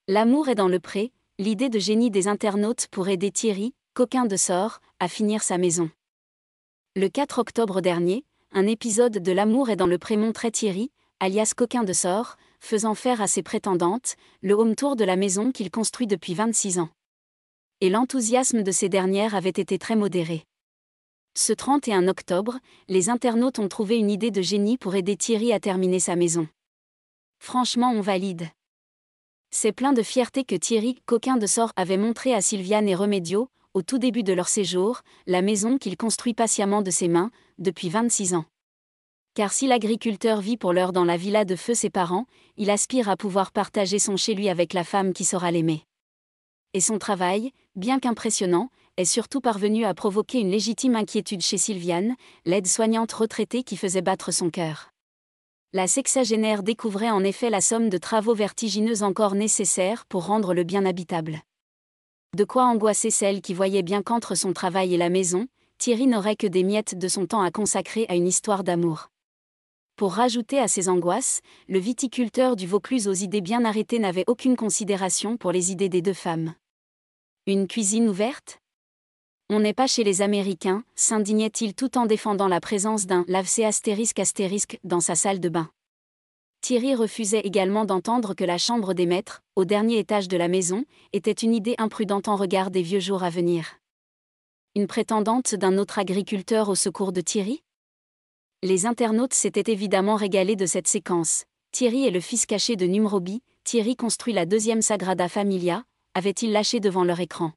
L'amour est dans le pré, l'idée de génie des internautes pour aider Thierry, coquin de sort, à finir sa maison. Le 4 octobre dernier, un épisode de L'amour est dans le pré montrait Thierry, alias coquin de sort, faisant faire à ses prétendantes le home tour de la maison qu'il construit depuis 26 ans. Et l'enthousiasme de ces dernières avait été très modéré. Ce 31 octobre, les internautes ont trouvé une idée de génie pour aider Thierry à terminer sa maison. Franchement, on valide. C'est plein de fierté que Thierry, coquin de sort, avait montré à Sylviane et Remédio, au tout début de leur séjour, la maison qu'il construit patiemment de ses mains, depuis 26 ans. Car si l'agriculteur vit pour l'heure dans la villa de feu ses parents, il aspire à pouvoir partager son chez lui avec la femme qui saura l'aimer. Et son travail, bien qu'impressionnant, est surtout parvenu à provoquer une légitime inquiétude chez Sylviane, l'aide-soignante retraitée qui faisait battre son cœur. La sexagénaire découvrait en effet la somme de travaux vertigineux encore nécessaires pour rendre le bien habitable. De quoi angoisser celle qui voyait bien qu'entre son travail et la maison, Thierry n'aurait que des miettes de son temps à consacrer à une histoire d'amour. Pour rajouter à ses angoisses, le viticulteur du Vaucluse aux idées bien arrêtées n'avait aucune considération pour les idées des deux femmes. Une cuisine ouverte ? On n'est pas chez les Américains, s'indignait-il tout en défendant la présence d'un lave-C ** dans sa salle de bain. Thierry refusait également d'entendre que la chambre des maîtres, au dernier étage de la maison, était une idée imprudente en regard des vieux jours à venir. Une prétendante d'un autre agriculteur au secours de Thierry ? Les internautes s'étaient évidemment régalés de cette séquence. Thierry est le fils caché de Numrobi, Thierry construit la deuxième Sagrada Familia, avait-il lâché devant leur écran.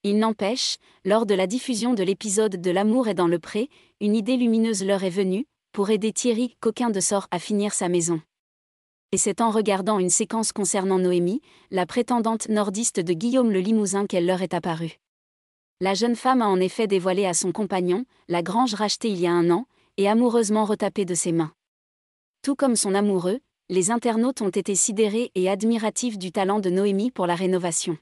Il n'empêche, lors de la diffusion de l'épisode de L'amour est dans le pré, une idée lumineuse leur est venue, pour aider Thierry, coquin de sort, à finir sa maison. Et c'est en regardant une séquence concernant Noémie, la prétendante nordiste de Guillaume le Limousin, qu'elle leur est apparue. La jeune femme a en effet dévoilé à son compagnon, la grange rachetée il y a 1 an, et amoureusement retapée de ses mains. Tout comme son amoureux, les internautes ont été sidérés et admiratifs du talent de Noémie pour la rénovation.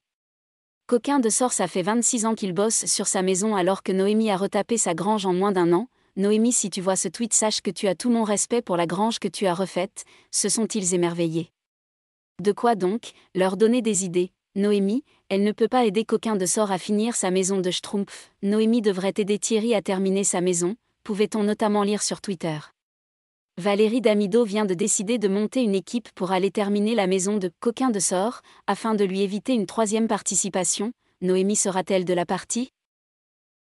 Coquin de sort, ça fait 26 ans qu'il bosse sur sa maison alors que Noémie a retapé sa grange en moins d'1 an. Noémie, si tu vois ce tweet, sache que tu as tout mon respect pour la grange que tu as refaite, se sont-ils émerveillés. De quoi donc leur donner des idées. Noémie, elle ne peut pas aider Coquin de sort à finir sa maison de Schtroumpf. Noémie devrait aider Thierry à terminer sa maison, pouvait-on notamment lire sur Twitter. Valérie Damido vient de décider de monter une équipe pour aller terminer la maison de Coquin de sort, afin de lui éviter une 3e participation. Noémie sera-t-elle de la partie ?